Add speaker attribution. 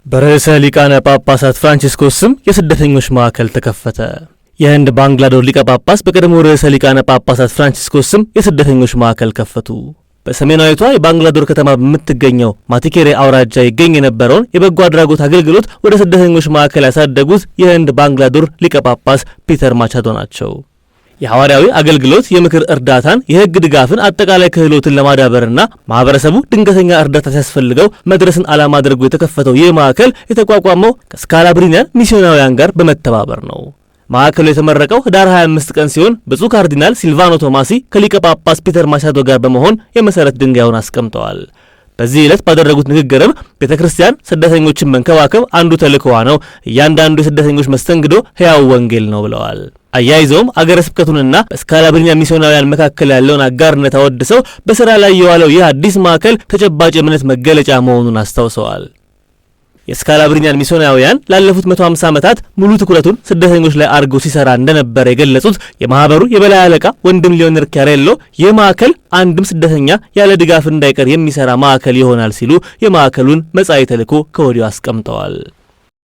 Speaker 1: በርዕሰ ሊቃነ ጳጳሳት ፍራንቺስኮስ ስም የስደተኞች ማዕከል ተከፈተ። የህንድ ባንግላዶር ሊቀ ጳጳስ በቀድሞ ርዕሰ ሊቃነ ጳጳሳት ፍራንቺስኮስ ስም የስደተኞች ማዕከል ከፈቱ። በሰሜናዊቷ የባንግላዶር ከተማ በምትገኘው ማቲኬሬ አውራጃ ይገኝ የነበረውን የበጎ አድራጎት አገልግሎት ወደ ስደተኞች ማዕከል ያሳደጉት የህንድ ባንግላዶር ሊቀ ጳጳስ ፒተር ማቻዶ ናቸው። የሐዋርያዊ አገልግሎት የምክር እርዳታን፣ የህግ ድጋፍን፣ አጠቃላይ ክህሎትን ለማዳበርና ማህበረሰቡ ድንገተኛ እርዳታ ሲያስፈልገው መድረስን ዓላማ አድርጎ የተከፈተው ይህ ማዕከል የተቋቋመው ከስካላብሪኒያን ሚስዮናውያን ጋር በመተባበር ነው። ማዕከሉ የተመረቀው ህዳር 25 ቀን ሲሆን ብፁዕ ካርዲናል ሲልቫኖ ቶማሲ ከሊቀ ጳጳስ ፒተር ማቻዶ ጋር በመሆን የመሰረት ድንጋዩን አስቀምጠዋል። በዚህ ዕለት ባደረጉት ንግግርም ቤተክርስቲያን ስደተኞችን መንከባከብ አንዱ ተልእኮዋ ነው፣ እያንዳንዱ የስደተኞች መስተንግዶ ሕያው ወንጌል ነው ብለዋል። አያይዘውም አገረ ስብከቱንና በስካላብሪኒያን ሚስዮናውያን መካከል ያለውን አጋርነት አወድሰው በስራ ላይ የዋለው ይህ አዲስ ማዕከል ተጨባጭ እምነት መገለጫ መሆኑን አስታውሰዋል። የስካላብሪኒያን ሚስዮናውያን ላለፉት 150 ዓመታት ሙሉ ትኩረቱን ስደተኞች ላይ አድርጎ ሲሰራ እንደነበር የገለጹት የማህበሩ የበላይ አለቃ ወንድም ሊዮኔር ኪያሬሎ ይህ ማዕከል አንድም ስደተኛ ያለ ድጋፍ እንዳይቀር የሚሰራ ማዕከል ይሆናል ሲሉ የማዕከሉን መጻኢ ተልዕኮ ከወዲሁ አስቀምጠዋል።